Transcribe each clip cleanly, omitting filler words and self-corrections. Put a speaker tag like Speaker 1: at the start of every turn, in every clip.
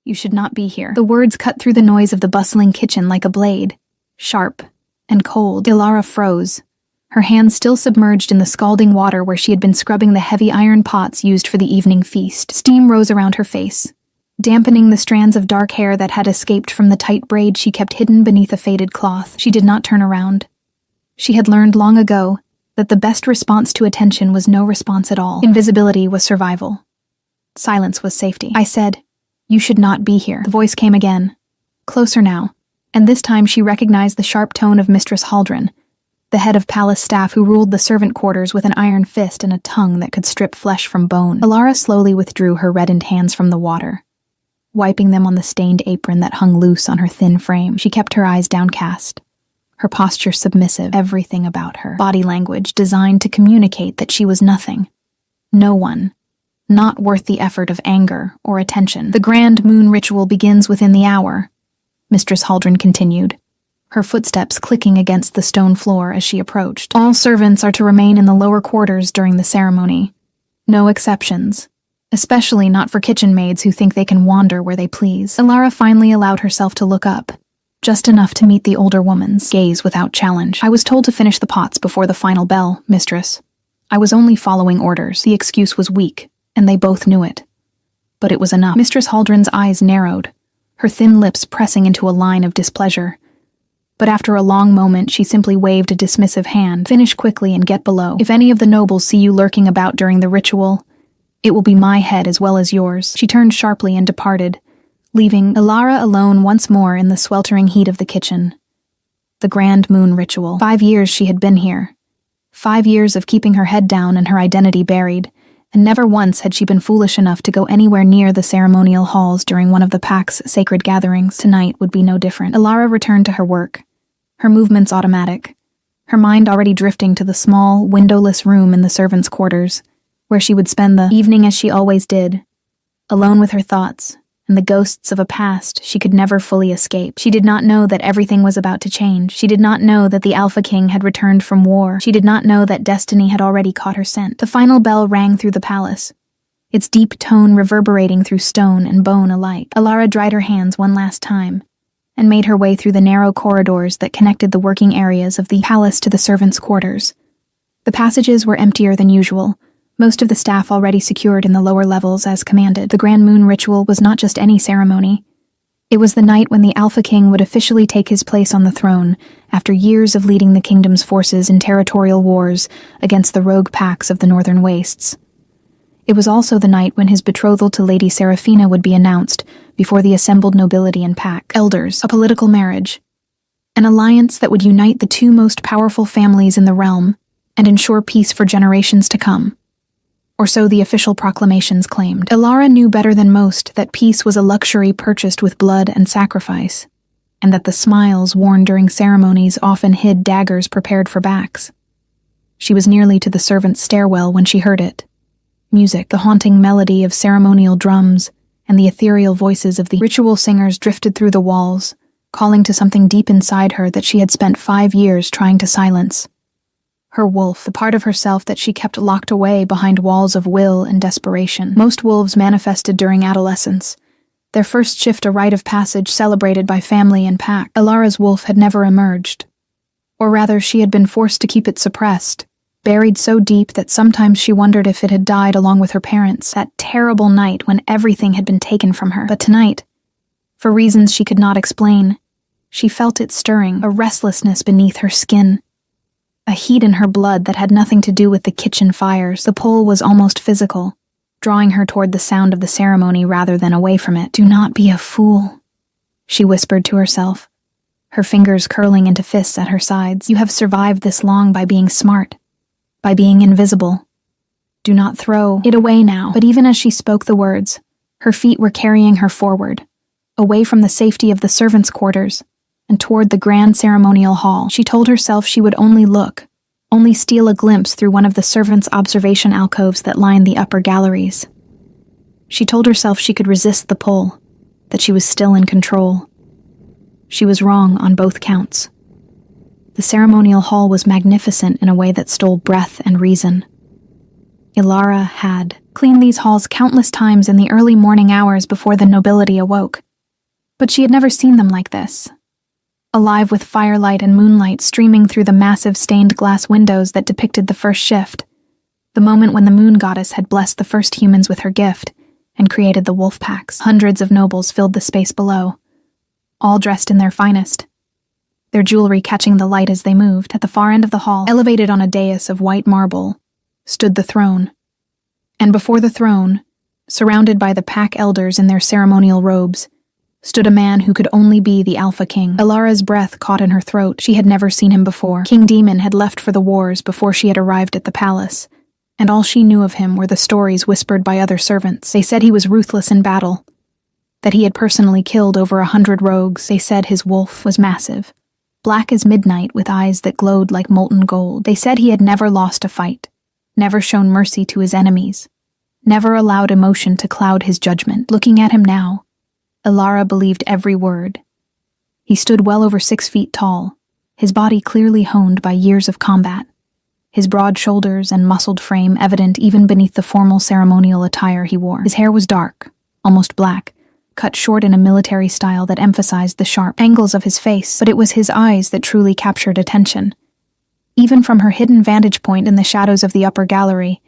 Speaker 1: You should not be here." The words cut through the noise of the bustling kitchen like a blade, sharp and cold. Ilara froze, her hands still submerged in the scalding water where she had been scrubbing the heavy iron pots used for the evening feast. Steam rose around her face, dampening the strands of dark hair that had escaped from the tight braid she kept hidden beneath a faded cloth. She did not turn around. She had learned long ago that the best response to attention was no response at all. Invisibility was survival. Silence was safety. "I said, you should not be here." The voice came again, closer now, and this time she recognized the sharp tone of Mistress Haldren, the head of palace staff who ruled the servant quarters with an iron fist and a tongue that could strip flesh from bone. Ilara slowly withdrew her reddened hands from the water, wiping them on the stained apron that hung loose on her thin frame. She kept her eyes downcast, her posture submissive, everything about her body language designed to communicate that she was nothing, no one, not worth the effort of anger or attention. "The grand moon ritual begins within the hour," Mistress Haldren continued, her footsteps clicking against the stone floor as she approached. "All servants are to remain in the lower quarters during the ceremony. No exceptions, especially not for kitchen maids who think they can wander where they please." Ilara finally allowed herself to look up, just enough to meet the older woman's gaze without challenge. "I was told to finish the pots before the final bell, mistress. I was only following orders." The excuse was weak, and they both knew it. But it was enough. Mistress Haldren's eyes narrowed, her thin lips pressing into a line of displeasure. But after a long moment, she simply waved a dismissive hand. "Finish quickly and get below. If any of the nobles see you lurking about during the ritual, it will be my head as well as yours." She turned sharply and departed, leaving Ilara alone once more in the sweltering heat of the kitchen. The grand moon ritual. 5 years she had been here. 5 years of keeping her head down and her identity buried, and never once had she been foolish enough to go anywhere near the ceremonial halls during one of the pack's sacred gatherings. Tonight would be no different. Ilara returned to her work, her movements automatic, her mind already drifting to the small, windowless room in the servants' quarters, where she would spend the evening as she always did, alone with her thoughts and the ghosts of a past she could never fully escape. She did not know that everything was about to change. She did not know that the Alpha King had returned from war. She did not know that destiny had already caught her scent. The final bell rang through the palace, its deep tone reverberating through stone and bone alike. Ilara dried her hands one last time and made her way through the narrow corridors that connected the working areas of the palace to the servants' quarters. The passages were emptier than usual, most of the staff already secured in the lower levels as commanded. The grand moon ritual was not just any ceremony. It was the night when the Alpha King would officially take his place on the throne after years of leading the kingdom's forces in territorial wars against the rogue packs of the northern wastes. It was also the night when his betrothal to Lady Seraphina would be announced before the assembled nobility and pack elders, a political marriage, an alliance that would unite the two most powerful families in the realm and ensure peace for generations to come. Or so the official proclamations claimed. Ilara knew better than most that peace was a luxury purchased with blood and sacrifice, and that the smiles worn during ceremonies often hid daggers prepared for backs. She was nearly to the servants' stairwell when she heard it. Music, the haunting melody of ceremonial drums, and the ethereal voices of the ritual singers drifted through the walls, calling to something deep inside her that she had spent 5 years trying to silence. Her wolf, the part of herself that she kept locked away behind walls of will and desperation. Most wolves manifested during adolescence, their first shift a rite of passage celebrated by family and pack. Ilara's wolf had never emerged. Or rather, she had been forced to keep it suppressed, buried so deep that sometimes she wondered if it had died along with her parents, that terrible night when everything had been taken from her. But tonight, for reasons she could not explain, she felt it stirring, a restlessness beneath her skin, a heat in her blood that had nothing to do with the kitchen fires. The pull was almost physical, drawing her toward the sound of the ceremony rather than away from it. "Do not be a fool," she whispered to herself, her fingers curling into fists at her sides. "You have survived this long by being smart, by being invisible. Do not throw it away now." But even as she spoke the words, her feet were carrying her forward, away from the safety of the servants' quarters, and toward the grand ceremonial hall. She told herself she would only look, only steal a glimpse through one of the servants' observation alcoves that lined the upper galleries. She told herself she could resist the pull, that she was still in control. She was wrong on both counts. The ceremonial hall was magnificent in a way that stole breath and reason. Ilara had cleaned these halls countless times in the early morning hours before the nobility awoke. But she had never seen them like this. Alive with firelight and moonlight streaming through the massive stained glass windows that depicted the first shift, the moment when the moon goddess had blessed the first humans with her gift and created the wolf packs. Hundreds of nobles filled the space below, all dressed in their finest, their jewelry catching the light as they moved. At the far end of the hall, elevated on a dais of white marble, stood the throne. And before the throne, surrounded by the pack elders in their ceremonial robes, stood a man who could only be the Alpha King. Ilara's breath caught in her throat. She had never seen him before. King Demon had left for the wars before she had arrived at the palace, and all she knew of him were the stories whispered by other servants. They said he was ruthless in battle, that he had personally killed over 100 rogues. They said his wolf was massive, black as midnight with eyes that glowed like molten gold. They said he had never lost a fight, never shown mercy to his enemies, never allowed emotion to cloud his judgment. Looking at him now, Ilara believed every word. He stood well over 6 feet tall, his body clearly honed by years of combat, his broad shoulders and muscled frame evident even beneath the formal ceremonial attire he wore. His hair was dark, almost black, cut short in a military style that emphasized the sharp angles of his face, but it was his eyes that truly captured attention. Even from her hidden vantage point in the shadows of the upper gallery,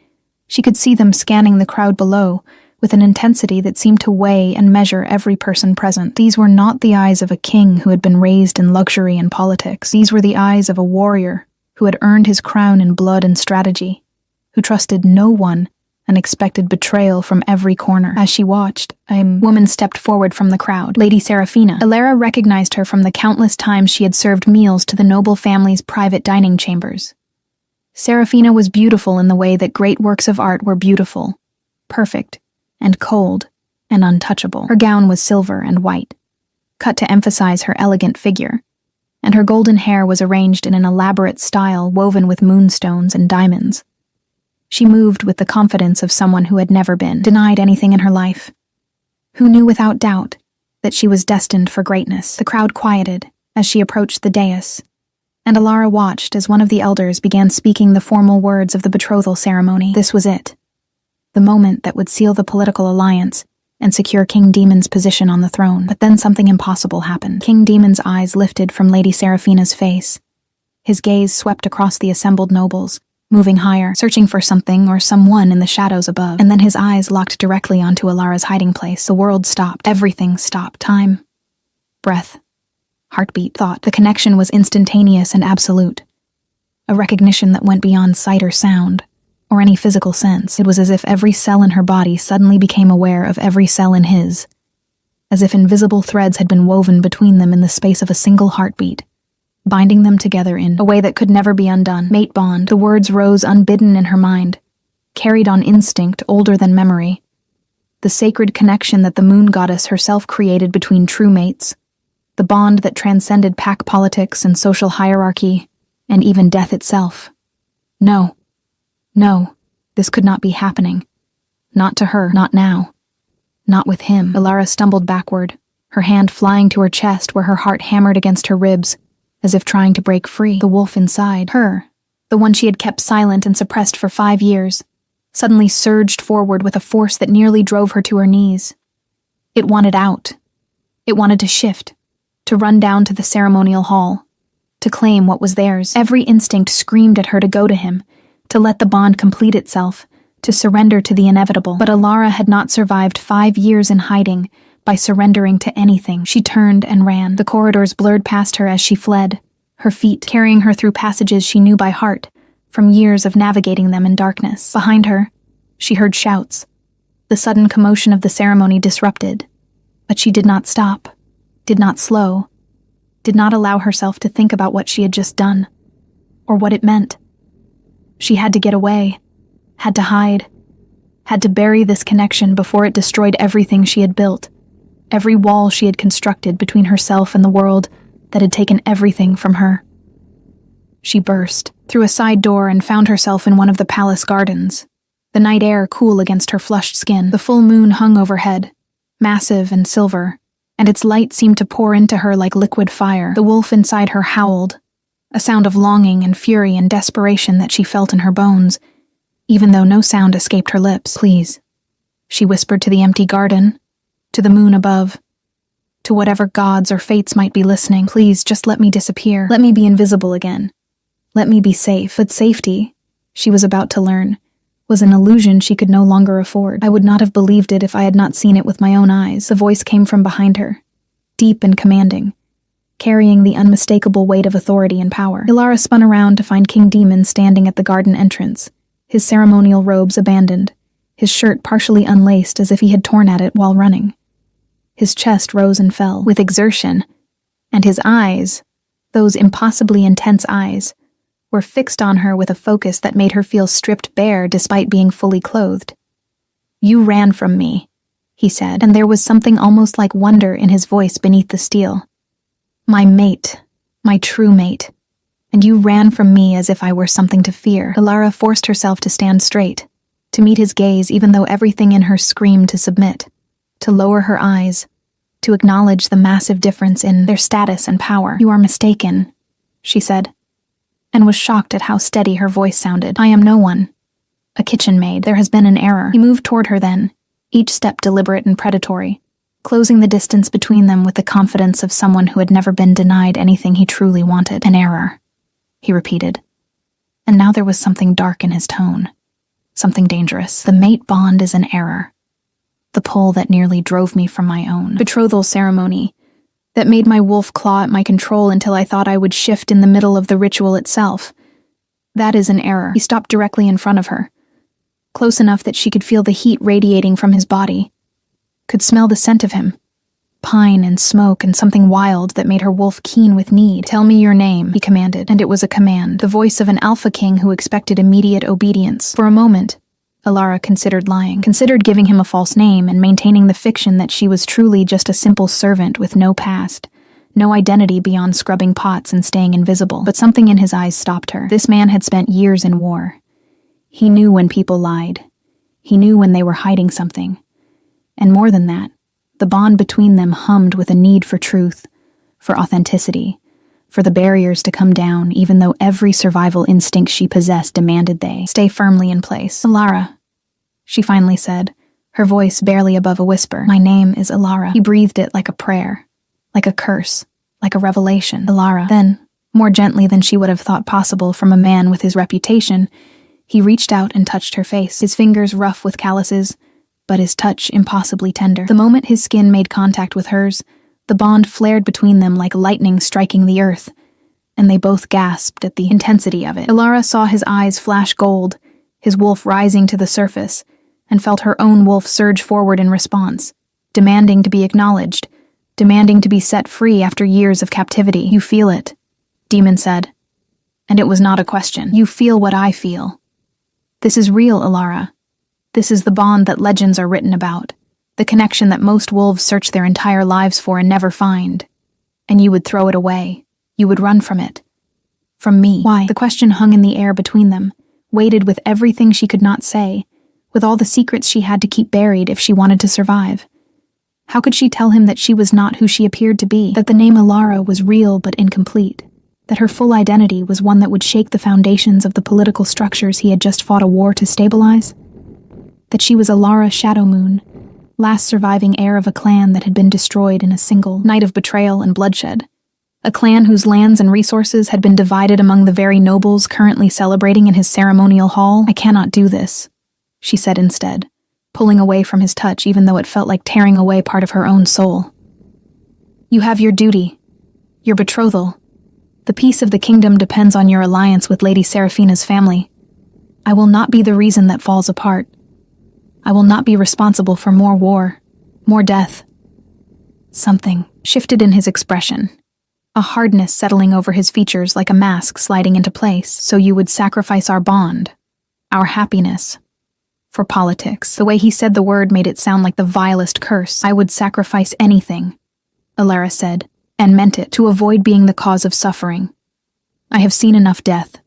Speaker 1: she could see them scanning the crowd below, with an intensity that seemed to weigh and measure every person present. These were not the eyes of a king who had been raised in luxury and politics. These were the eyes of a warrior who had earned his crown in blood and strategy, who trusted no one and expected betrayal from every corner. As she watched, a woman stepped forward from the crowd, Lady Seraphina. Ilara recognized her from the countless times she had served meals to the noble family's private dining chambers. Seraphina was beautiful in the way that great works of art were beautiful, perfect, and cold, and untouchable. Her gown was silver and white, cut to emphasize her elegant figure, and her golden hair was arranged in an elaborate style woven with moonstones and diamonds. She moved with the confidence of someone who had never been denied anything in her life, who knew without doubt that she was destined for greatness. The crowd quieted as she approached the dais, and Ilara watched as one of the elders began speaking the formal words of the betrothal ceremony. This was it, the moment that would seal the political alliance and secure King Demon's position on the throne. But then something impossible happened. King Demon's eyes lifted from Lady Seraphina's face. His gaze swept across the assembled nobles, moving higher, searching for something or someone in the shadows above. And then his eyes locked directly onto Ilara's hiding place. The world stopped. Everything stopped. Time, breath, heartbeat, thought. The connection was instantaneous and absolute. A recognition that went beyond sight or sound, or any physical sense. It was as if every cell in her body suddenly became aware of every cell in his, as if invisible threads had been woven between them in the space of a single heartbeat, binding them together in a way that could never be undone. Mate bond. The words rose unbidden in her mind, carried on instinct older than memory. The sacred connection that the moon goddess herself created between true mates, the bond that transcended pack politics and social hierarchy, and even death itself. No, this could not be happening. Not to her, not now. Not with him. Ilara stumbled backward, her hand flying to her chest where her heart hammered against her ribs, as if trying to break free. The wolf inside, her, the one she had kept silent and suppressed for 5 years, suddenly surged forward with a force that nearly drove her to her knees. It wanted out. It wanted to shift, to run down to the ceremonial hall, to claim what was theirs. Every instinct screamed at her to go to him, to let the bond complete itself, to surrender to the inevitable. But Ilara had not survived 5 years in hiding by surrendering to anything. She turned and ran. The corridors blurred past her as she fled, her feet carrying her through passages she knew by heart, from years of navigating them in darkness. Behind her, she heard shouts. The sudden commotion of the ceremony disrupted, but she did not stop, did not slow, did not allow herself to think about what she had just done, or what it meant. She had to get away, had to hide, had to bury this connection before it destroyed everything she had built, every wall she had constructed between herself and the world that had taken everything from her. She burst through a side door and found herself in one of the palace gardens, the night air cool against her flushed skin. The full moon hung overhead, massive and silver, and its light seemed to pour into her like liquid fire. The wolf inside her howled, a sound of longing and fury and desperation that she felt in her bones. even though no sound escaped her lips. Please, she whispered to the empty garden, to the moon above, to whatever gods or fates might be listening. Please, just let me disappear. Let me be invisible again. Let me be safe. But safety, she was about to learn, was an illusion she could no longer afford. I would not have believed it if I had not seen it with my own eyes. The voice came from behind her, deep and commanding, carrying the unmistakable weight of authority and power. Ilara spun around to find King Demon standing at the garden entrance, his ceremonial robes abandoned, his shirt partially unlaced as if he had torn at it while running. His chest rose and fell with exertion, and his eyes, those impossibly intense eyes, were fixed on her with a focus that made her feel stripped bare despite being fully clothed. "You ran from me," he said, and there was something almost like wonder in his voice beneath the steel. "My mate, my true mate, and you ran from me as if I were something to fear." Ilara forced herself to stand straight, to meet his gaze even though everything in her screamed to submit, to lower her eyes, to acknowledge the massive difference in their status and power. "You are mistaken," she said, and was shocked at how steady her voice sounded. "I am no one. A kitchen maid. There has been an error." He moved toward her then, each step deliberate and predatory, closing the distance between them with the confidence of someone who had never been denied anything he truly wanted. "An error," he repeated. And now there was something dark in his tone, something dangerous. "The mate bond is an error. The pull that nearly drove me from my own betrothal ceremony, that made my wolf claw at my control until I thought I would shift in the middle of the ritual itself. That is an error." He stopped directly in front of her, close enough that she could feel the heat radiating from his body, could smell the scent of him, pine and smoke and something wild that made her wolf keen with need. "Tell me your name," he commanded, and it was a command, the voice of an alpha king who expected immediate obedience. For a moment, Ilara considered lying, considered giving him a false name and maintaining the fiction that she was truly just a simple servant with no past, no identity beyond scrubbing pots and staying invisible. But something in his eyes stopped her. This man had spent years in war. He knew when people lied. He knew when they were hiding something. And more than that, the bond between them hummed with a need for truth, for authenticity, for the barriers to come down, even though every survival instinct she possessed demanded they stay firmly in place. "Ilara," she finally said, her voice barely above a whisper. "My name is Ilara." He breathed it like a prayer, like a curse, like a revelation. "Ilara." Then, more gently than she would have thought possible from a man with his reputation, he reached out and touched her face, his fingers rough with calluses, but his touch impossibly tender. The moment his skin made contact with hers, the bond flared between them like lightning striking the earth, and they both gasped at the intensity of it. Ilara saw his eyes flash gold, his wolf rising to the surface, and felt her own wolf surge forward in response, demanding to be acknowledged, demanding to be set free after years of captivity. "You feel it," Demon said. And it was not a question. "You feel what I feel. This is real, Ilara. This is the bond that legends are written about, the connection that most wolves search their entire lives for and never find. And you would throw it away. You would run from it. From me." Why? The question hung in the air between them, weighted with everything she could not say, with all the secrets she had to keep buried if she wanted to survive. How could she tell him that she was not who she appeared to be, that the name Ilara was real but incomplete, that her full identity was one that would shake the foundations of the political structures he had just fought a war to stabilize? That she was Ilara Shadowmoon, last surviving heir of a clan that had been destroyed in a single night of betrayal and bloodshed, a clan whose lands and resources had been divided among the very nobles currently celebrating in his ceremonial hall? "I cannot do this," she said instead, pulling away from his touch even though it felt like tearing away part of her own soul. "You have your duty, your betrothal. The peace of the kingdom depends on your alliance with Lady Seraphina's family. I will not be the reason that falls apart. I will not be responsible for more war, more death." Something shifted in his expression, a hardness settling over his features like a mask sliding into place. "So you would sacrifice our bond, our happiness, for politics." The way he said the word made it sound like the vilest curse. "I would sacrifice anything," Ilara said, and meant it, to avoid being the cause of suffering. "I have seen enough death.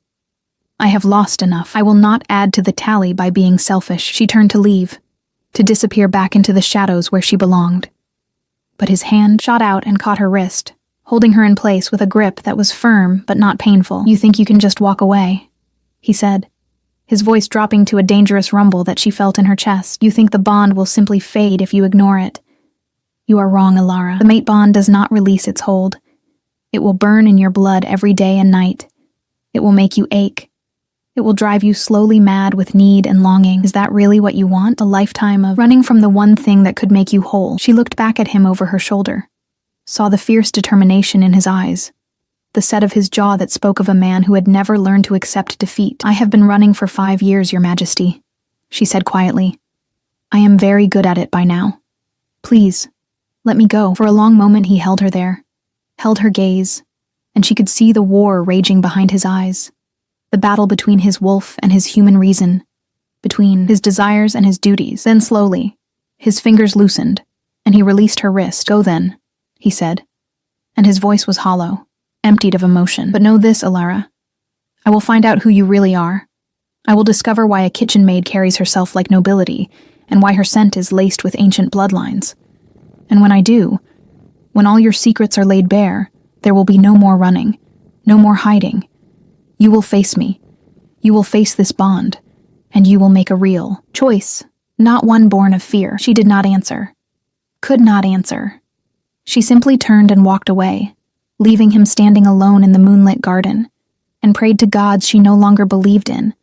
Speaker 1: I have lost enough. I will not add to the tally by being selfish." She turned to leave, to disappear back into the shadows where she belonged. But his hand shot out and caught her wrist, holding her in place with a grip that was firm but not painful. "You think you can just walk away?" he said, his voice dropping to a dangerous rumble that she felt in her chest. "You think the bond will simply fade if you ignore it. You are wrong, Ilara. The mate bond does not release its hold. It will burn in your blood every day and night. It will make you ache. It will drive you slowly mad with need and longing. Is that really what you want? A lifetime of running from the one thing that could make you whole?" She looked back at him over her shoulder, saw the fierce determination in his eyes, the set of his jaw that spoke of a man who had never learned to accept defeat. "I have been running for 5 years, Your Majesty," she said quietly. "I am very good at it by now. Please, let me go." For a long moment he held her there, held her gaze, and she could see the war raging behind his eyes, the battle between his wolf and his human reason, between his desires and his duties. Then slowly, his fingers loosened, and he released her wrist. "Go then," he said, and his voice was hollow, emptied of emotion. "But know this, Ilara. I will find out who you really are. I will discover why a kitchen maid carries herself like nobility, and why her scent is laced with ancient bloodlines. And when I do, when all your secrets are laid bare, there will be no more running, no more hiding. You will face me. You will face this bond, and you will make a real choice, not one born of fear." She did not answer, could not answer. She simply turned and walked away, leaving him standing alone in the moonlit garden, and prayed to gods she no longer believed in,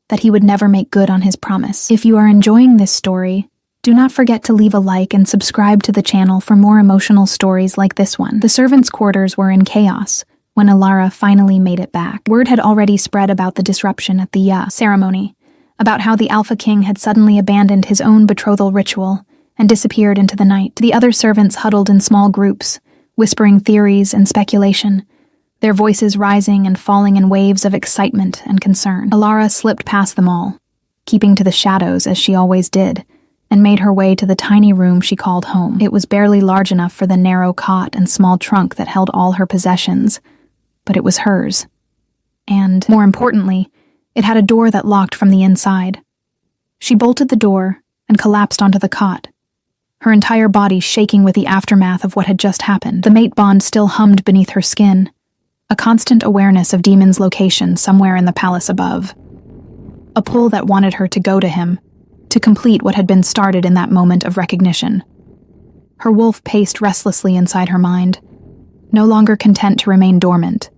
Speaker 1: that he would never make good on his promise. If you are enjoying this story, do not forget to leave a like and subscribe to the channel for more emotional stories like this one. The servants' quarters were in chaos when Ilara finally made it back. Word had already spread about the disruption at the ceremony, about how the Alpha King had suddenly abandoned his own betrothal ritual and disappeared into the night. The other servants huddled in small groups, whispering theories and speculation, their voices rising and falling in waves of excitement and concern. Ilara slipped past them all, keeping to the shadows as she always did, and made her way to the tiny room she called home. It was barely large enough for the narrow cot and small trunk that held all her possessions, but it was hers. And, more importantly, it had a door that locked from the inside. She bolted the door and collapsed onto the cot, her entire body shaking with the aftermath of what had just happened. The mate bond still hummed beneath her skin, a constant awareness of Demon's location somewhere in the palace above. A pull that wanted her to go to him, to complete what had been started in that moment of recognition. Her wolf paced restlessly inside her mind, no longer content to remain dormant,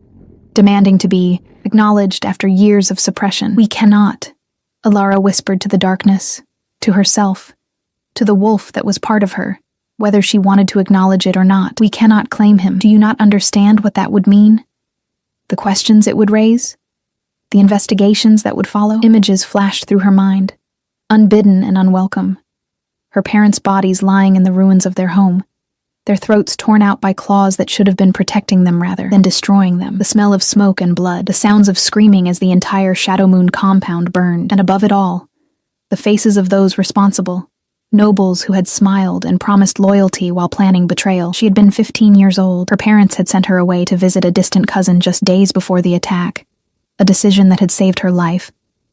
Speaker 1: demanding to be acknowledged after years of suppression. "We cannot," Ilara whispered to the darkness, to herself, to the wolf that was part of her, whether she wanted to acknowledge it or not. "We cannot claim him. Do you not understand what that would mean? The questions it would raise? The investigations that would follow?" Images flashed through her mind, unbidden and unwelcome. Her parents' bodies lying in the ruins of their home, their throats torn out by claws that should have been protecting them rather than destroying them. The smell of smoke and blood, the sounds of screaming as the entire Shadow Moon compound burned, and above it all, the faces of those responsible, nobles who had smiled and promised loyalty while planning betrayal. She had been 15 years old. Her parents had sent her away to visit a distant cousin just days before the attack, a decision that had saved her life,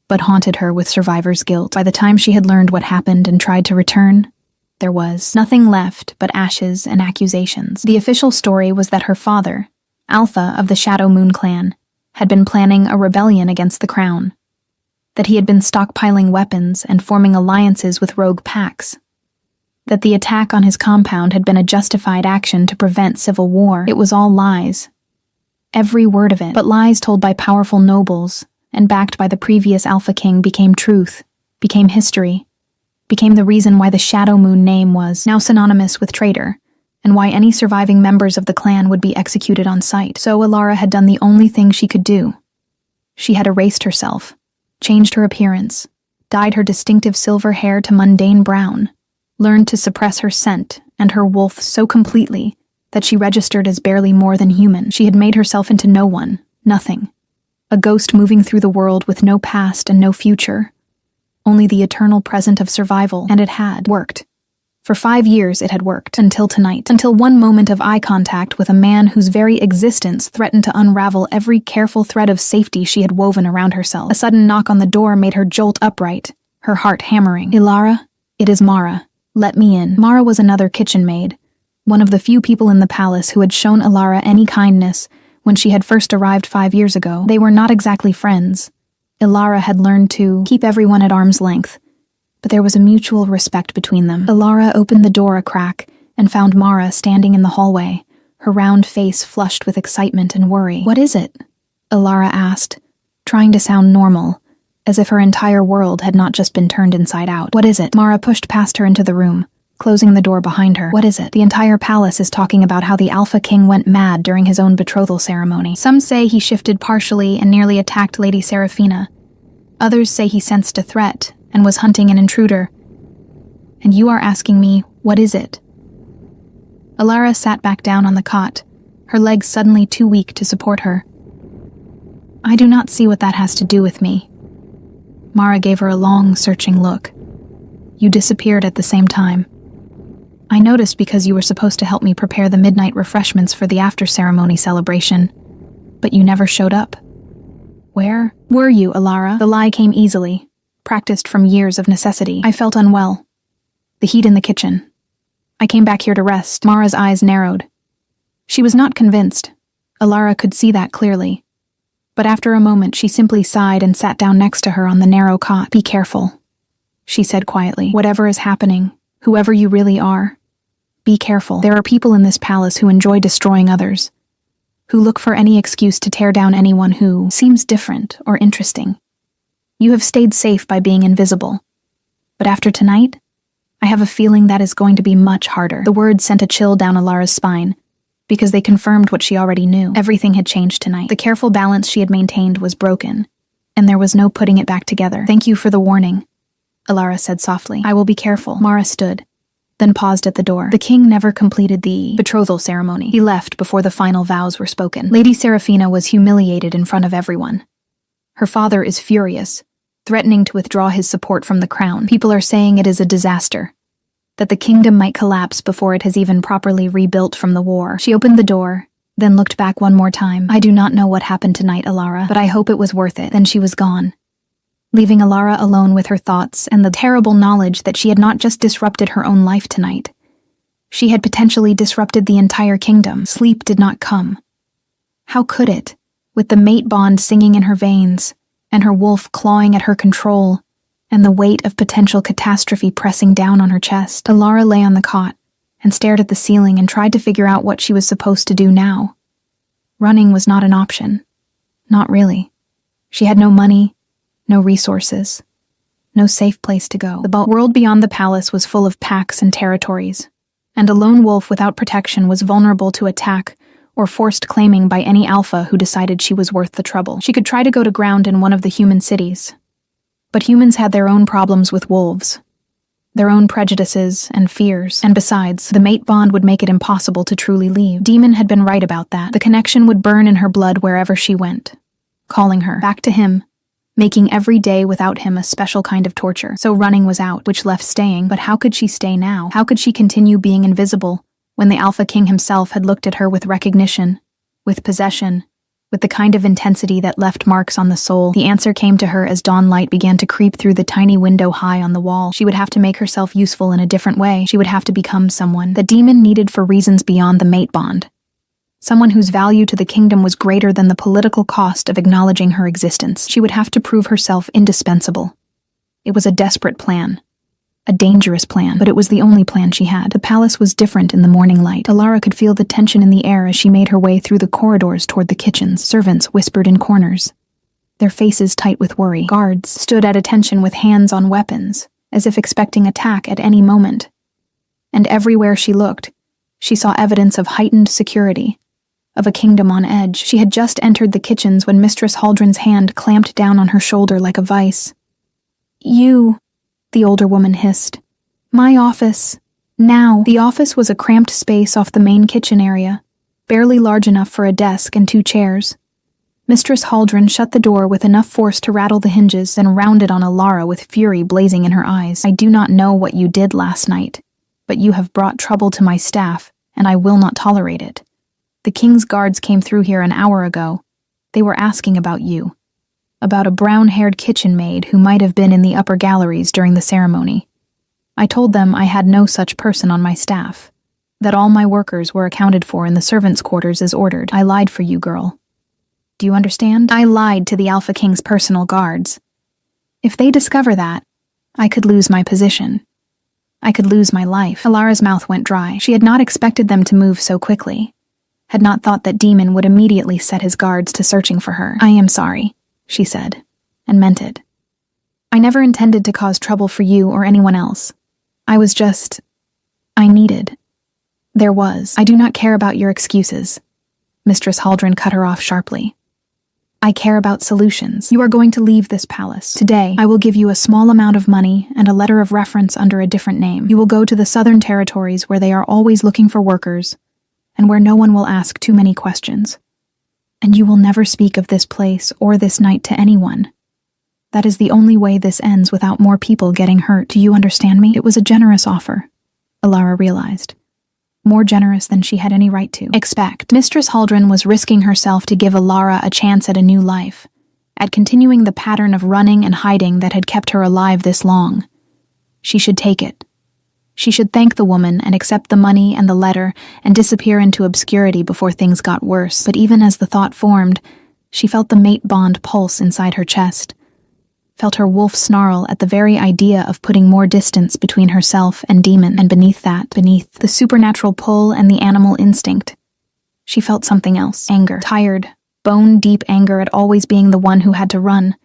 Speaker 1: but haunted her with survivor's guilt. By the time she had learned what happened and tried to return, there was nothing left but ashes and accusations. The official story was that her father, Alpha of the Shadow Moon clan, had been planning a rebellion against the crown, that he had been stockpiling weapons and forming alliances with rogue packs, that the attack on his compound had been a justified action to prevent civil war. It was all lies. Every word of it, but lies told by powerful nobles and backed by the previous Alpha King became truth, became history, became the reason why the Shadow Moon name was now synonymous with traitor, and why any surviving members of the clan would be executed on sight. So Ilara had done the only thing she could do. She had erased herself, changed her appearance, dyed her distinctive silver hair to mundane brown, learned to suppress her scent and her wolf so completely that she registered as barely more than human. She had made herself into no one, nothing. A ghost moving through the world with no past and no future, only the eternal present of survival, and it had worked. For 5 years it had worked, until tonight, until one moment of eye contact with a man whose very existence threatened to unravel every careful thread of safety she had woven around herself. A sudden knock on the door made her jolt upright, her heart hammering. "Ilara, it is Mara. Let me in." Mara was another kitchen maid, one of the few people in the palace who had shown Ilara any kindness when she had first arrived 5 years ago. They were not exactly friends. Ilara had learned to keep everyone at arm's length, but there was a mutual respect between them. Ilara opened the door a crack and found Mara standing in the hallway, her round face flushed with excitement and worry. "What is it?" Ilara asked, trying to sound normal, as if her entire world had not just been turned inside out. "What is it?" Mara pushed past her into the room, closing the door behind her. "What is it?" "The entire palace is talking about how the Alpha King went mad during his own betrothal ceremony. Some say he shifted partially and nearly attacked Lady Seraphina. Others say he sensed a threat and was hunting an intruder. And you are asking me, what is it?" Ilara sat back down on the cot, her legs suddenly too weak to support her. "I do not see what that has to do with me." Mara gave her a long, searching look. "You disappeared at the same time. I noticed because you were supposed to help me prepare the midnight refreshments for the after-ceremony celebration, but you never showed up. Where were you, Ilara?" The lie came easily, practiced from years of necessity. "I felt unwell. The heat in the kitchen. I came back here to rest." Mara's eyes narrowed. She was not convinced. Ilara could see that clearly. But after a moment, she simply sighed and sat down next to her on the narrow cot. "Be careful," she said quietly. "Whatever is happening, whoever you really are, be careful. There are people in this palace who enjoy destroying others, who look for any excuse to tear down anyone who seems different or interesting. You have stayed safe by being invisible. But after tonight, I have a feeling that is going to be much harder." The words sent a chill down Ilara's spine, because they confirmed what she already knew. Everything had changed tonight. The careful balance she had maintained was broken, and there was no putting it back together. "Thank you for the warning," Ilara said softly. "I will be careful." Mara stood, then paused at the door. The king never completed the betrothal ceremony. He left before the final vows were spoken. Lady Seraphina was humiliated in front of everyone. Her father is furious, threatening to withdraw his support from the crown. People are saying it is a disaster, that the kingdom might collapse before it has even properly rebuilt from the war. She opened the door, then looked back one more time. "I do not know what happened tonight, Ilara, but I hope it was worth it." Then she was gone, leaving Ilara alone with her thoughts and the terrible knowledge that she had not just disrupted her own life tonight. She had potentially disrupted the entire kingdom. Sleep did not come. How could it, with the mate bond singing in her veins, and her wolf clawing at her control, and the weight of potential catastrophe pressing down on her chest? Ilara lay on the cot and stared at the ceiling and tried to figure out what she was supposed to do now. Running was not an option. Not really. She had no money, no resources, no safe place to go. The world beyond the palace was full of packs and territories, and a lone wolf without protection was vulnerable to attack or forced claiming by any alpha who decided she was worth the trouble. She could try to go to ground in one of the human cities, but humans had their own problems with wolves, their own prejudices and fears, and besides, the mate bond would make it impossible to truly leave. Demon had been right about that. The connection would burn in her blood wherever she went, calling her back to him, making every day without him a special kind of torture. So running was out, which left staying. But how could she stay now? How could she continue being invisible when the Alpha King himself had looked at her with recognition, with possession, with the kind of intensity that left marks on the soul? The answer came to her as dawn light began to creep through the tiny window high on the wall. She would have to make herself useful in a different way. She would have to become someone the demon needed for reasons beyond the mate bond. Someone whose value to the kingdom was greater than the political cost of acknowledging her existence. She would have to prove herself indispensable. It was a desperate plan. A dangerous plan, but it was the only plan she had. The palace was different in the morning light. Ilara could feel the tension in the air as she made her way through the corridors toward the kitchens. Servants whispered in corners, their faces tight with worry. Guards stood at attention with hands on weapons, as if expecting attack at any moment. And everywhere she looked, she saw evidence of heightened security, of a kingdom on edge. She had just entered the kitchens when Mistress Haldren's hand clamped down on her shoulder like a vice. "You," the older woman hissed. "My office. Now." The office was a cramped space off the main kitchen area, barely large enough for a desk and 2 chairs. Mistress Haldren shut the door with enough force to rattle the hinges, then rounded on Ilara with fury blazing in her eyes. "I do not know what you did last night, but you have brought trouble to my staff, and I will not tolerate it. The king's guards came through here an hour ago. They were asking about you. About a brown-haired kitchen maid who might have been in the upper galleries during the ceremony. I told them I had no such person on my staff, that all my workers were accounted for in the servants' quarters as ordered. I lied for you, girl. Do you understand? I lied to the Alpha King's personal guards. If they discover that, I could lose my position. I could lose my life. Alara's mouth went dry. She had not expected them to move so quickly. Had not thought that Demon would immediately set his guards to searching for her. I am sorry, she said, and meant it. I never intended to cause trouble for you or anyone else. I needed. I do not care about your excuses. Mistress Haldren cut her off sharply. I care about solutions. You are going to leave this palace. Today, I will give you a small amount of money and a letter of reference under a different name. You will go to the southern territories where they are always looking for workers, and where no one will ask too many questions. And you will never speak of this place or this night to anyone. That is the only way this ends without more people getting hurt. Do you understand me? It was a generous offer, Alara realized. More generous than she had any right to expect. Mistress Haldren was risking herself to give Alara a chance at a new life, at continuing the pattern of running and hiding that had kept her alive this long. She should take it. She should thank the woman and accept the money and the letter and disappear into obscurity before things got worse. But even as the thought formed, she felt the mate bond pulse inside her chest, felt her wolf snarl at the very idea of putting more distance between herself and Demon, and beneath the supernatural pull and the animal instinct, she felt something else. Anger. Tired, bone-deep anger at always being the one who had to run,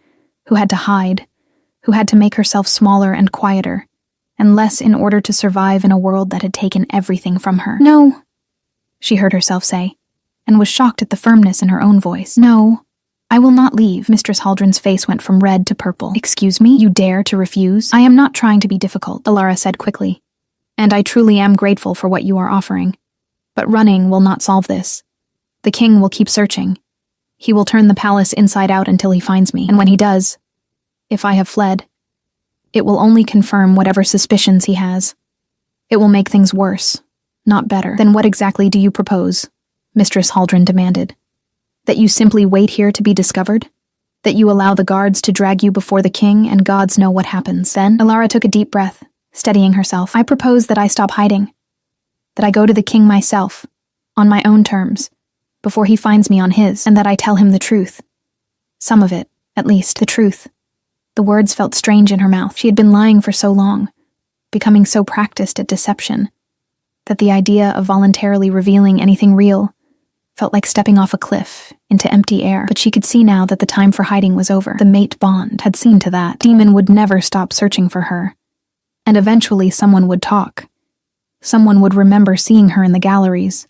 Speaker 1: who had to hide, who had to make herself smaller and quieter, and less in order to survive in a world that had taken everything from her. No, she heard herself say, and was shocked at the firmness in her own voice. No, I will not leave. Mistress Haldren's face went from red to purple. Excuse me? You dare to refuse? I am not trying to be difficult, Alara said quickly. And I truly am grateful for what you are offering. But running will not solve this. The king will keep searching. He will turn the palace inside out until he finds me. And when he does, if I have fled, it will only confirm whatever suspicions he has. It will make things worse, not better. Then what exactly do you propose? Mistress Haldren demanded. That you simply wait here to be discovered? That you allow the guards to drag you before the king and gods know what happens? Then Alara took a deep breath, steadying herself. I propose that I stop hiding. That I go to the king myself, on my own terms, before he finds me on his, and that I tell him the truth. Some of it, at least, the truth. The words felt strange in her mouth. She had been lying for so long, becoming so practiced at deception, that the idea of voluntarily revealing anything real felt like stepping off a cliff into empty air. But she could see now that the time for hiding was over. The mate bond had seen to that. Demon would never stop searching for her. And eventually someone would talk. Someone would remember seeing her in the galleries.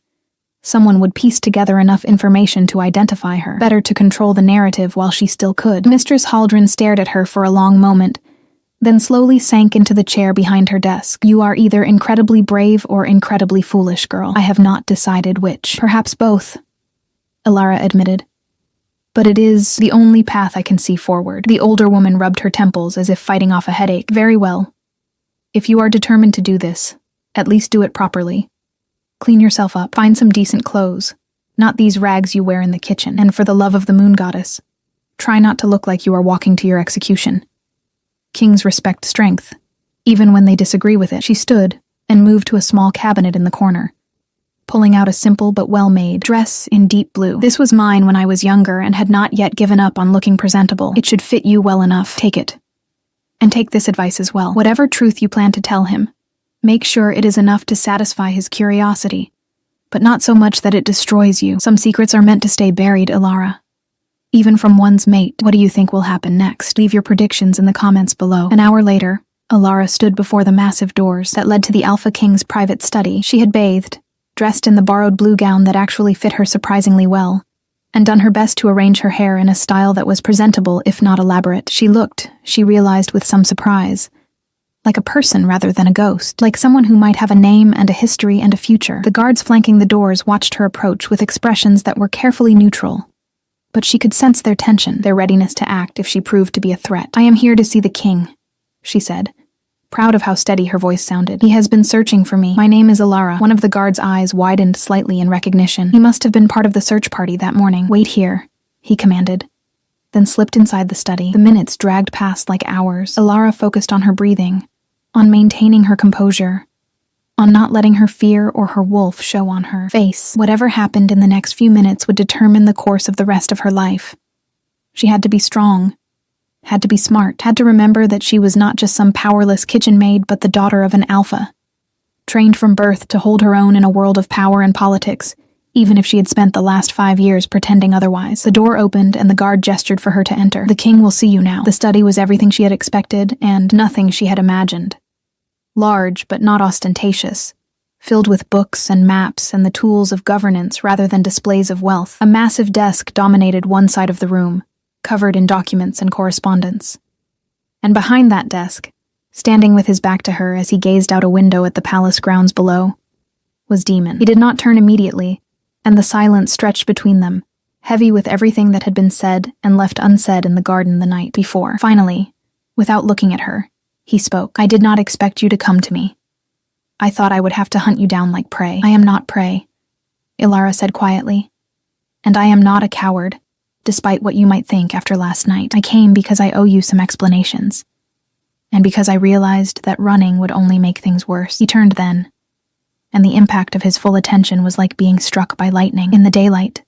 Speaker 1: Someone would piece together enough information to identify her. Better to control the narrative while she still could. Mistress Haldren stared at her for a long moment, then slowly sank into the chair behind her desk. You are either incredibly brave or incredibly foolish, girl. I have not decided which. Perhaps both, Alara admitted. But it is the only path I can see forward. The older woman rubbed her temples as if fighting off a headache. Very well. If you are determined to do this, at least do it properly. Clean yourself up. Find some decent clothes. Not these rags you wear in the kitchen. And for the love of the moon goddess, try not to look like you are walking to your execution. Kings respect strength, even when they disagree with it. She stood and moved to a small cabinet in the corner, pulling out a simple but well-made dress in deep blue. This was mine when I was younger and had not yet given up on looking presentable. It should fit you well enough. Take it. And take this advice as well. Whatever truth you plan to tell him, make sure it is enough to satisfy his curiosity, but not so much that it destroys you. Some secrets are meant to stay buried, Alara. Even from one's mate. What do you think will happen next? Leave your predictions in the comments below. An hour later, Alara stood before the massive doors that led to the Alpha King's private study. She had bathed, dressed in the borrowed blue gown that actually fit her surprisingly well, and done her best to arrange her hair in a style that was presentable if not elaborate. She looked, she realized with some surprise, like a person rather than a ghost, like someone who might have a name and a history and a future. The guards flanking the doors watched her approach with expressions that were carefully neutral, but she could sense their tension, their readiness to act if she proved to be a threat. I am here to see the king, she said, proud of how steady her voice sounded. He has been searching for me. My name is Alara. One of the guard's eyes widened slightly in recognition. He must have been part of the search party that morning. Wait here, he commanded, then slipped inside the study. The minutes dragged past like hours. Alara focused on her breathing, on maintaining her composure. on not letting her fear or her wolf show on her face. Whatever happened in the next few minutes would determine the course of the rest of her life. She had to be strong, had to be smart, had to remember that she was not just some powerless kitchen maid but the daughter of an alpha, trained from birth to hold her own in a world of power and politics, even if she had spent the last 5 years pretending otherwise. The door opened and the guard gestured for her to enter. The king will see you now. The study was everything she had expected and nothing she had imagined. Large but not ostentatious, filled with books and maps and the tools of governance rather than displays of wealth. A massive desk dominated one side of the room, covered in documents and correspondence. And behind that desk, standing with his back to her as he gazed out a window at the palace grounds below, was Demon. He did not turn immediately, and the silence stretched between them, heavy with everything that had been said and left unsaid in the garden the night before. Finally, without looking at her, he spoke. "I did not expect you to come to me. I thought I would have to hunt you down like prey." "I am not prey," Ilara said quietly. "And I am not a coward, despite what you might think after last night. I came because I owe you some explanations. And because I realized that running would only make things worse." He turned then, and the impact of his full attention was like being struck by lightning. In the daylight,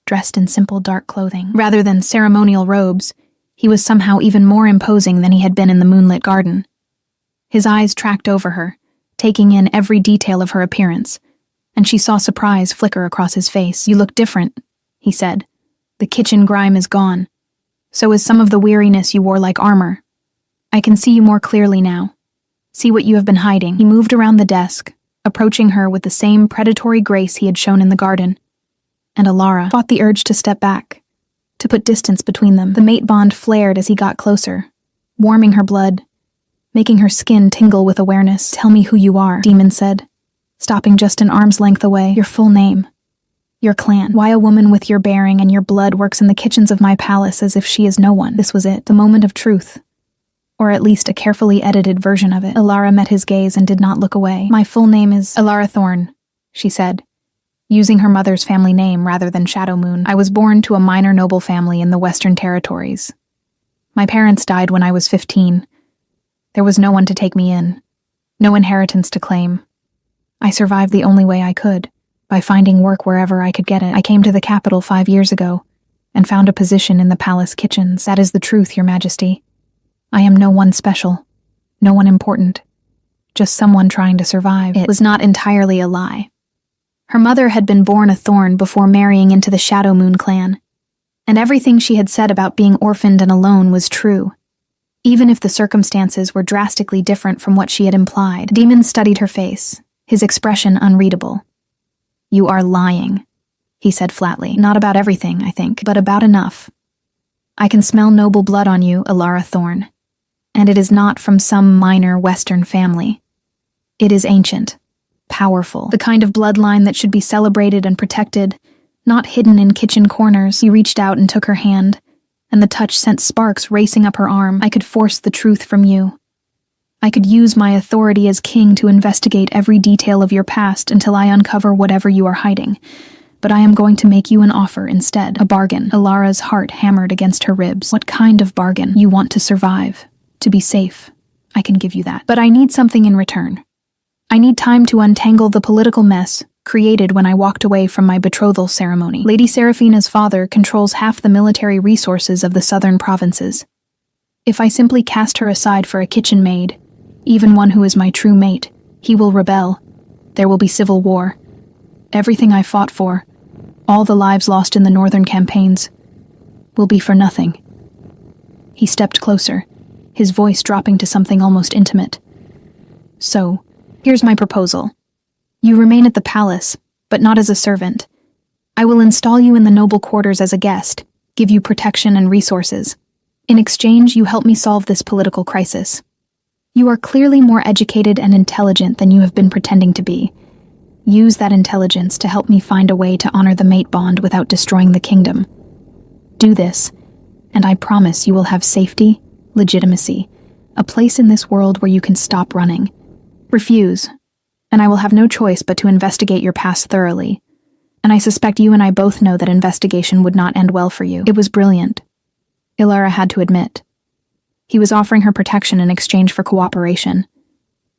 Speaker 1: dressed in simple dark clothing, rather than ceremonial robes, he was somehow even more imposing than he had been in the moonlit garden. His eyes tracked over her, taking in every detail of her appearance, and she saw surprise flicker across his face. "You look different," he said. "The kitchen grime is gone. So is some of the weariness you wore like armor. I can see you more clearly now. See what you have been hiding." He moved around the desk, approaching her with the same predatory grace he had shown in the garden. And Ilara fought the urge to step back, to put distance between them. The mate bond flared as he got closer, warming her blood, making her skin tingle with awareness. "Tell me who you are," Demon said, stopping just an arm's length away. "Your full name. Your clan. Why a woman with your bearing and your blood works in the kitchens of my palace as if she is no one." This was it, the moment of truth. Or at least a carefully edited version of it. Ilara met his gaze and did not look away. "My full name is Ilara Thorn," she said, using her mother's family name rather than Shadow Moon. "I was born to a minor noble family in the Western Territories. My parents died when I was 15. There was no one to take me in, no inheritance to claim. I survived the only way I could, by finding work wherever I could get it. I came to the capital 5 years ago, and found a position in the palace kitchens. That is the truth, Your Majesty. I am no one special, no one important, just someone trying to survive." It was not entirely a lie. Her mother had been born a Thorn before marrying into the Shadow Moon clan, and everything she had said about being orphaned and alone was true, even if the circumstances were drastically different from what she had implied. Demon studied her face, his expression unreadable. "You are lying," he said flatly. "Not about everything, I think, but about enough. I can smell noble blood on you, Ilara Thorn, and it is not from some minor Western family. It is ancient, powerful, the kind of bloodline that should be celebrated and protected, not hidden in kitchen corners." He reached out and took her hand, and the touch sent sparks racing up her arm. "I could force the truth from you. I could use my authority as king to investigate every detail of your past until I uncover whatever you are hiding. But I am going to make you an offer instead, a bargain." Ilara's heart hammered against her ribs. "What kind of bargain?" "You want to survive, to be safe. I can give you that. But I need something in return. I need time to untangle the political mess created when I walked away from my betrothal ceremony. Lady Seraphina's father controls half the military resources of the southern provinces. If I simply cast her aside for a kitchen maid, even one who is my true mate, he will rebel. There will be civil war. Everything I fought for, all the lives lost in the northern campaigns, will be for nothing." He stepped closer, his voice dropping to something almost intimate. "So, here's my proposal. You remain at the palace, but not as a servant. I will install you in the noble quarters as a guest, give you protection and resources. In exchange, you help me solve this political crisis. You are clearly more educated and intelligent than you have been pretending to be. Use that intelligence to help me find a way to honor the mate bond without destroying the kingdom. Do this, and I promise you will have safety, legitimacy, a place in this world where you can stop running. Refuse, and I will have no choice but to investigate your past thoroughly. And I suspect you and I both know that investigation would not end well for you." It was brilliant, Ilara had to admit. He was offering her protection in exchange for cooperation,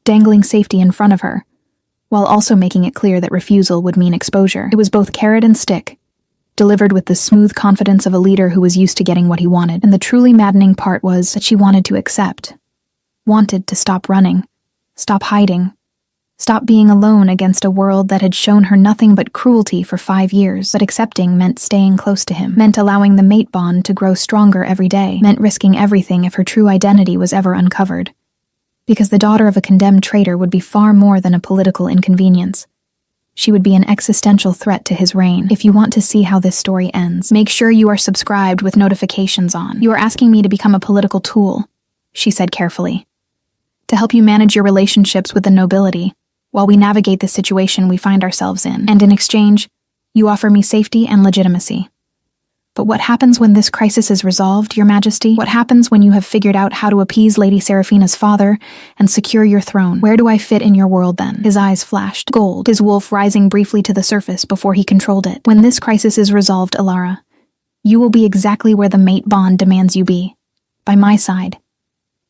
Speaker 1: dangling safety in front of her, while also making it clear that refusal would mean exposure. It was both carrot and stick, delivered with the smooth confidence of a leader who was used to getting what he wanted. And the truly maddening part was that she wanted to accept. Wanted to stop running, stop hiding, stop being alone against a world that had shown her nothing but cruelty for 5 years. But accepting meant staying close to him, meant allowing the mate bond to grow stronger every day, meant risking everything if her true identity was ever uncovered. Because the daughter of a condemned traitor would be far more than a political inconvenience. She would be an existential threat to his reign. If you want to see how this story ends, make sure you are subscribed with notifications on. You are asking me to become a political tool, she said carefully, to help you manage your relationships with the nobility while we navigate the situation we find ourselves in. And in exchange, you offer me safety and legitimacy. But what happens when this crisis is resolved, Your Majesty? What happens when you have figured out how to appease Lady Seraphina's father and secure your throne? Where do I fit in your world then? His eyes flashed gold, his wolf rising briefly to the surface before he controlled it. When this crisis is resolved, Alara, you will be exactly where the mate bond demands you be. By my side.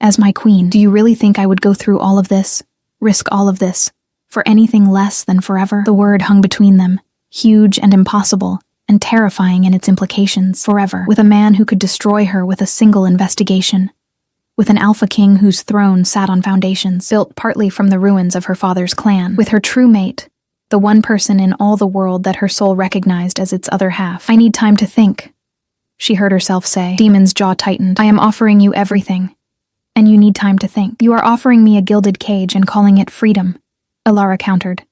Speaker 1: As my queen. Do you really think I would go through all of this, risk all of this, for anything less than forever? The word hung between them, huge and impossible, and terrifying in its implications. Forever, with a man who could destroy her with a single investigation. With an alpha king whose throne sat on foundations, built partly from the ruins of her father's clan. With her true mate, the one person in all the world that her soul recognized as its other half. I need time to think, she heard herself say. Demon's jaw tightened. I am offering you everything, and you need time to think. You are offering me a gilded cage and calling it freedom, Alara countered,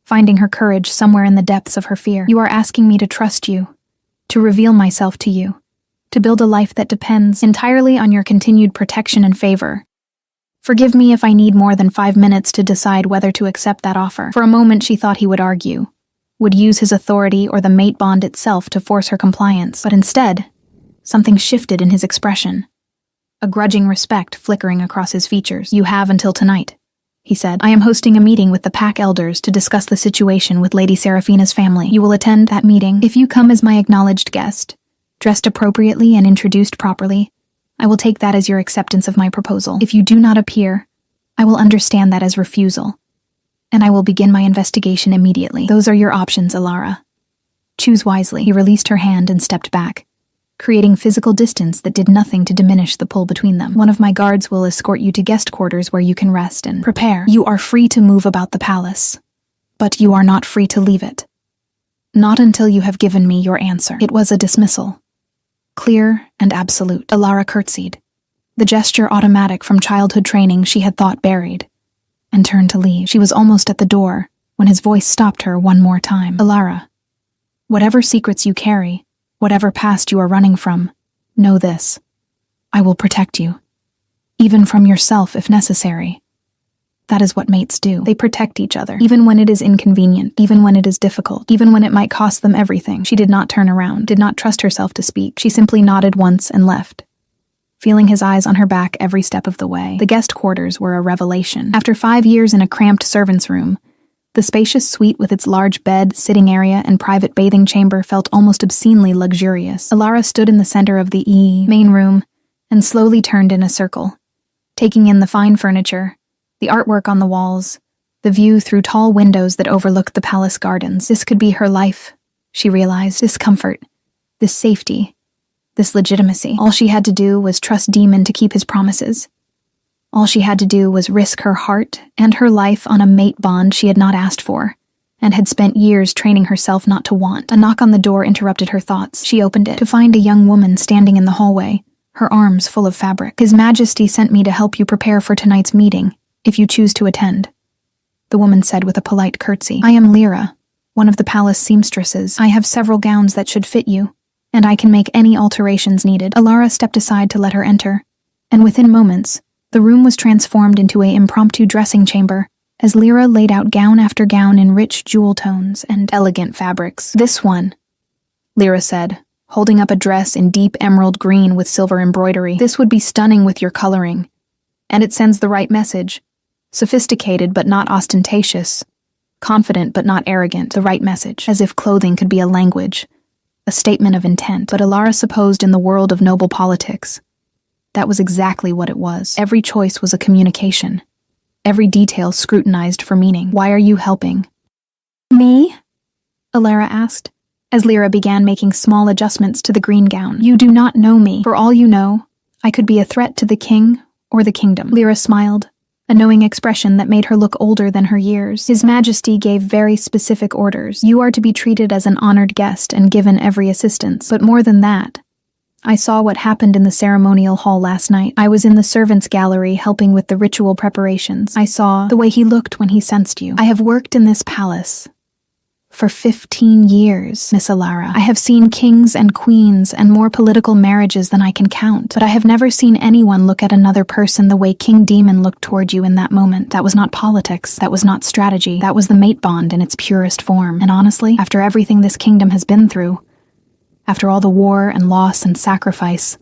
Speaker 1: finding her courage somewhere in the depths of her fear. You are asking me to trust you, to reveal myself to you, to build a life that depends entirely on your continued protection and favor. Forgive me if I need more than 5 minutes to decide whether to accept that offer. For a moment she thought he would argue, would use his authority or the mate bond itself to force her compliance. But instead, something shifted in his expression, a grudging respect flickering across his features. You have until tonight, he said. I am hosting a meeting with the pack elders to discuss the situation with Lady Seraphina's family. You will attend that meeting. If you come as my acknowledged guest, dressed appropriately and introduced properly, I will take that as your acceptance of my proposal. If you do not appear, I will understand that as refusal, and I will begin my investigation immediately. Those are your options, Alara. Choose wisely. He released her hand and stepped back, creating physical distance that did nothing to diminish the pull between them. One of my guards will escort you to guest quarters where you can rest and prepare. You are free to move about the palace, but you are not free to leave it. Not until you have given me your answer. It was a dismissal, clear and absolute. Alara curtsied, the gesture automatic from childhood training she had thought buried, and turned to leave. She was almost at the door when his voice stopped her one more time. Alara, whatever secrets you carry, whatever past you are running from, know this. I will protect you. Even from yourself if necessary. That is what mates do. They protect each other, even when it is inconvenient, even when it is difficult, even when it might cost them everything. She did not turn around, did not trust herself to speak. She simply nodded once and left, feeling his eyes on her back every step of the way. The guest quarters were a revelation. After 5 years in a cramped servant's room, the spacious suite with its large bed, sitting area, and private bathing chamber felt almost obscenely luxurious. Alara stood in the center of the main room and slowly turned in a circle, taking in the fine furniture, the artwork on the walls, the view through tall windows that overlooked the palace gardens. This could be her life, she realized. This comfort, this safety, this legitimacy. All she had to do was trust Demon to keep his promises. All she had to do was risk her heart and her life on a mate bond she had not asked for, and had spent years training herself not to want. A knock on the door interrupted her thoughts. She opened it to find a young woman standing in the hallway, her arms full of fabric. His Majesty sent me to help you prepare for tonight's meeting, if you choose to attend, the woman said with a polite curtsy. I am Lyra, one of the palace seamstresses. I have several gowns that should fit you, and I can make any alterations needed. Alara stepped aside to let her enter, and within moments, the room was transformed into an impromptu dressing chamber as Lyra laid out gown after gown in rich jewel tones and elegant fabrics. This one, Lyra said, holding up a dress in deep emerald green with silver embroidery. This would be stunning with your coloring, and it sends the right message. Sophisticated but not ostentatious, confident but not arrogant, the right message, as if clothing could be a language, a statement of intent. But Alara supposed in the world of noble politics, that was exactly what it was. Every choice was a communication. every detail scrutinized for meaning. "Why are you helping?" "Me?" Alara asked, as Lyra began making small adjustments to the green gown. "You do not know me. For all you know, I could be a threat to the king or the kingdom." Lyra smiled, a knowing expression that made her look older than her years. "His Majesty gave very specific orders. You are to be treated as an honored guest and given every assistance. But more than that, I saw what happened in the ceremonial hall last night. I was in the servants' gallery helping with the ritual preparations. I saw the way he looked when he sensed you. I have worked in this palace for 15 years, Miss Alara. I have seen kings and queens and more political marriages than I can count, but I have never seen anyone look at another person the way King Demon looked toward you in that moment. That was not politics. That was not strategy. That was the mate bond in its purest form. And honestly, after everything this kingdom has been through, after all the war and loss and sacrifice,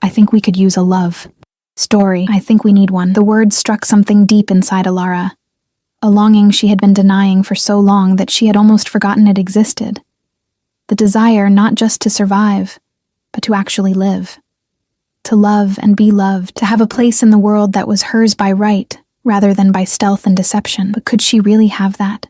Speaker 1: I think we could use a love story. I think we need one." The words struck something deep inside Alara, a longing she had been denying for so long that she had almost forgotten it existed. The desire not just to survive, but to actually live. To love and be loved, to have a place in the world that was hers by right, rather than by stealth and deception. But could she really have that?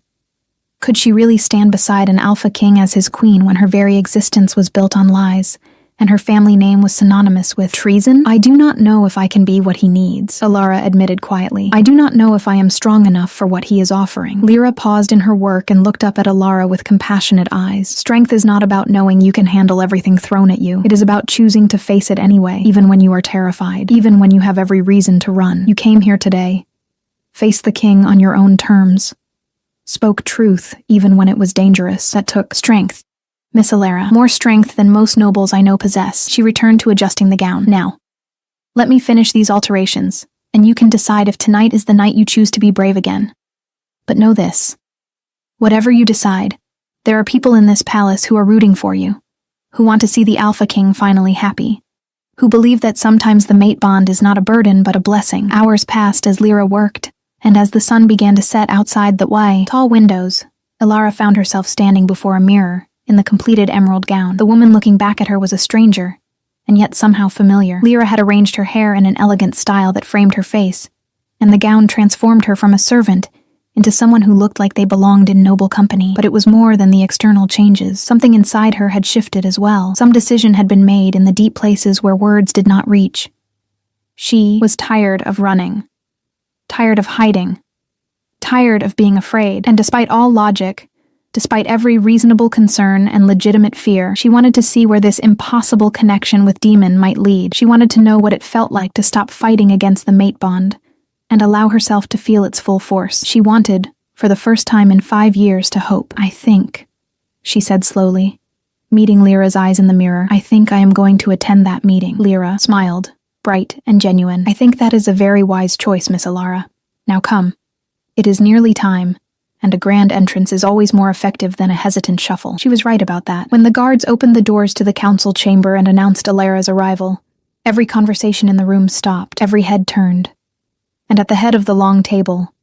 Speaker 1: Could she really stand beside an alpha king as his queen when her very existence was built on lies, and her family name was synonymous with treason? "I do not know if I can be what he needs," Alara admitted quietly. "I do not know if I am strong enough for what he is offering." Lyra paused in her work and looked up at Alara with compassionate eyes. "Strength is not about knowing you can handle everything thrown at you. It is about choosing to face it anyway, even when you are terrified, even when you have every reason to run. You came here today. Face the king on your own terms. Spoke truth even when it was dangerous. That took strength, Miss Alara. More strength than most nobles I know possess." She returned to adjusting the gown. "Now, let me finish these alterations, and you can decide if tonight is the night you choose to be brave again. But know this. Whatever you decide, there are people in this palace who are rooting for you, who want to see the Alpha King finally happy, who believe that sometimes the mate bond is not a burden but a blessing." Hours passed as Lyra worked, and as the sun began to set outside the tall windows, Alara found herself standing before a mirror in the completed emerald gown. The woman looking back at her was a stranger, and yet somehow familiar. Lyra had arranged her hair in an elegant style that framed her face, and the gown transformed her from a servant into someone who looked like they belonged in noble company. But it was more than the external changes. Something inside her had shifted as well. Some decision had been made in the deep places where words did not reach. She was tired of running. Tired of hiding, tired of being afraid, and despite all logic, despite every reasonable concern and legitimate fear, she wanted to see where this impossible connection with Demon might lead. She wanted to know what it felt like to stop fighting against the mate bond and allow herself to feel its full force. She wanted, for the first time in 5 years, to hope. "I think," she said slowly, meeting Lyra's eyes in the mirror. "I think I am going to attend that meeting." Lyra smiled, bright and genuine. "I think that is a very wise choice, Miss Alara. Now come. It is nearly time, and a grand entrance is always more effective than a hesitant shuffle." She was right about that. When the guards opened the doors to the council chamber and announced Alara's arrival, every conversation in the room stopped, every head turned. And at the head of the long table,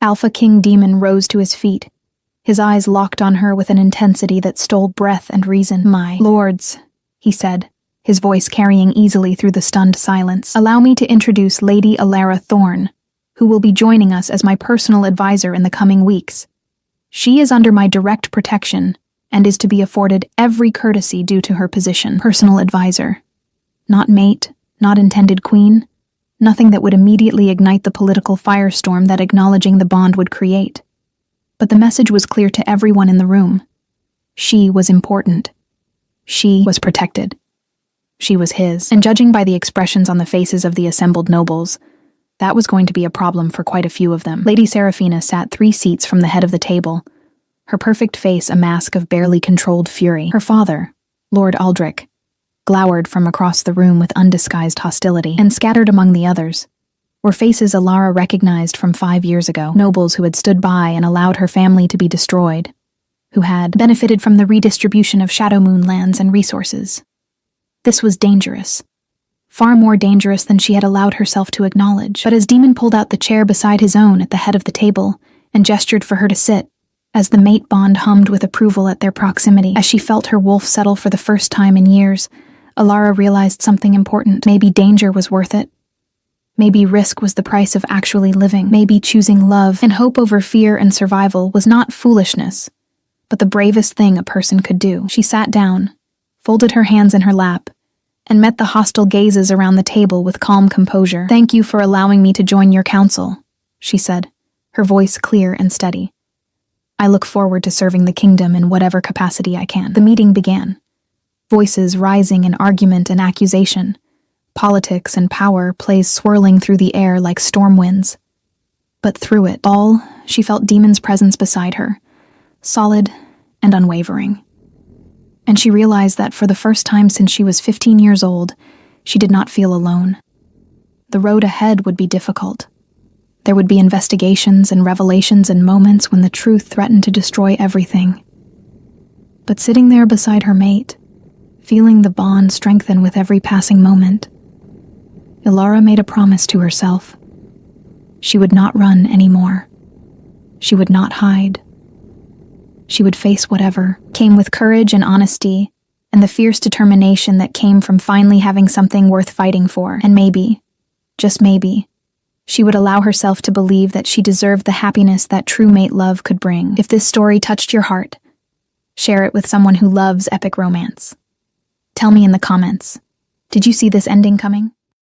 Speaker 1: Alpha King Demon rose to his feet, his eyes locked on her with an intensity that stole breath and reason. "My lords," he said, his voice carrying easily through the stunned silence, "allow me to introduce Lady Alara Thorne, who will be joining us as my personal advisor in the coming weeks. She is under my direct protection and is to be afforded every courtesy due to her position. Personal advisor. Not mate, not intended queen, nothing that would immediately ignite the political firestorm that acknowledging the bond would create. But the message was clear to everyone in the room. She was important. She was protected. She was his. And judging by the expressions on the faces of the assembled nobles, that was going to be a problem for quite a few of them. Lady Seraphina sat 3 seats from the head of the table, her perfect face a mask of barely controlled fury. Her father, Lord Aldrich, glowered from across the room with undisguised hostility, and scattered among the others were faces Alara recognized from 5 years ago, nobles who had stood by and allowed her family to be destroyed, who had benefited from the redistribution of Shadowmoon lands and resources. This was dangerous. Far more dangerous than she had allowed herself to acknowledge. But as Demon pulled out the chair beside his own at the head of the table and gestured for her to sit, as the mate bond hummed with approval at their proximity, as she felt her wolf settle for the first time in years, Alara realized something important. Maybe danger was worth it. Maybe risk was the price of actually living. Maybe choosing love and hope over fear and survival was not foolishness, but the bravest thing a person could do. She sat down, folded her hands in her lap, and met the hostile gazes around the table with calm composure. "Thank you for allowing me to join your council," she said, her voice clear and steady. "I look forward to serving the kingdom in whatever capacity I can." The meeting began, voices rising in argument and accusation. Politics and power plays swirling through the air like storm winds. But through it all, she felt Demon's presence beside her, solid and unwavering. And she realized that for the first time since she was 15 years old, she did not feel alone. The road ahead would be difficult. There would be investigations and revelations and moments when the truth threatened to destroy everything. But sitting there beside her mate, feeling the bond strengthen with every passing moment, Ilara made a promise to herself. She would not run anymore. She would not hide. She would face whatever came with courage and honesty, and the fierce determination that came from finally having something worth fighting for. And maybe, just maybe, she would allow herself to believe that she deserved the happiness that true mate love could bring. If this story touched your heart, share it with someone who loves epic romance. Tell me in the comments, did you see this ending coming?